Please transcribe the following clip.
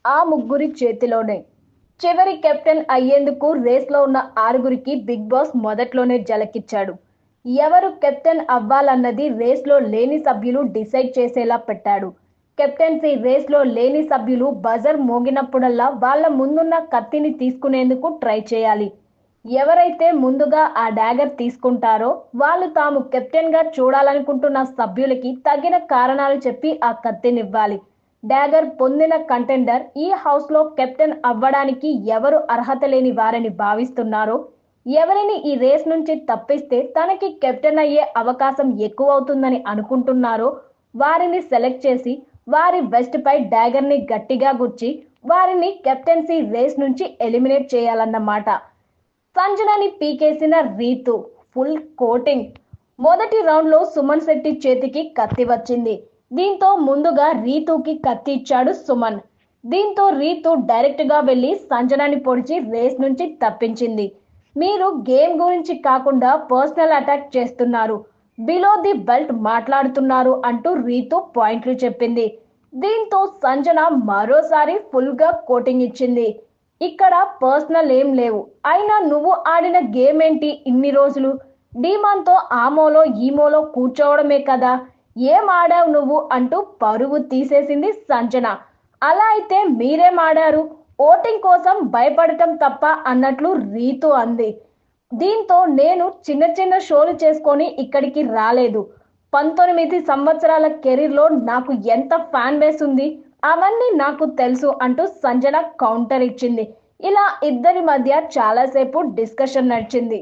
ఆ ముగ్గురి చేతిలోనే. చివరి కెప్టెన్ అయ్యేందుకు రేస్‌లో ఉన్న ఆరుగురికి బిగ్ బాస్ మొదట్లోనే ఝలకిచ్చాడు. ఎవరు కెప్టెన్ అవ్వాలన్నది రేస్‌లో లేని సభ్యులు డిసైడ్ చేసేలా పెట్టాడు. కెప్టెన్సీ రేస్‌లో లేని సభ్యులు బజర్ మోగినప్పుడల్లా వాళ్ళ ముందున్న కత్తిని తీసుకునేందుకు ట్రై చేయాలి. ఎవరైతే ముందుగా ఆ డాగర్ తీసుకుంటారో వాళ్ళు తాము కెప్టెన్‌గా చూడాలనుకుంటున్న సభ్యులకి తగిన కారణాలు చెప్పి ఆ కత్తినివ్వాలి. డాగర్ పొందిన కంటెండర్ ఈ హౌస్‌లో కెప్టెన్ అవ్వడానికి ఎవరు అర్హత లేని వారని భావిస్తున్నారో, ఎవరిని ఈ రేస్ నుంచి తప్పిస్తే తనకి కెప్టెన్ అయ్యే అవకాశం ఎక్కువవుతుందని అనుకుంటున్నారో వారిని సెలెక్ట్ చేసి వారి వెస్ట్‌పై డాగర్‌ని గట్టిగా గుచ్చి వారిని కెప్టెన్సీ రేస్ నుంచి ఎలిమినేట్ చేయాలన్నమాట. సంజనని పీకేసిన రీతు ఫుల్ కోటింగ్. మొదటి రౌండ్‌లో సుమన్ శెట్టి చేతికి కత్తి వచ్చింది. దీంతో ముందుగా రీతుకి కత్తి ఇచ్చాడు సుమన్. దీంతో రీతు డైరెక్ట్‌గా వెళ్లి సంజనని పొడిచి రేస్ నుంచి తప్పించింది. మీరు గేమ్ గురించి కాకుండా పర్సనల్ అటాక్ చేస్తున్నారు. బిలో ది బెల్ట్ మాట్లాడుతున్నారు అంటూ రీతు పాయింట్లు చెప్పింది. దీంతో సంజన మరోసారి ఫుల్‌గా కోటింగ్ ఇచ్చింది. ఇక్కడ పర్సనల్ ఏం లేవు. అయినా నువ్వు ఆడిన గేమ్ ఏంటి ఇన్ని రోజులు? డీమాన్‌తో ఆ మూలో ఈ మూలో కూర్చోవడమే కదా! ఏం ఆడావు నువ్వు అంటూ పరువు తీసేసింది సంజన. అలా అయితే మీరేం ఆడారు? ఓటింగ్ కోసం భయపడటం తప్ప అన్నట్లు రీతు అంది. దీంతో నేను చిన్న చిన్న షోలు చేసుకొని ఇక్కడికి రాలేదు. 19 సంవత్సరాల కెరీర్‌లో నాకు ఎంత ఫ్యాన్ బేస్ ఉంది అవన్నీ నాకు తెలుసు అంటూ సంజన కౌంటర్ ఇచ్చింది. ఇలా ఇద్దరి మధ్య చాలాసేపు డిస్కషన్ నడిచింది.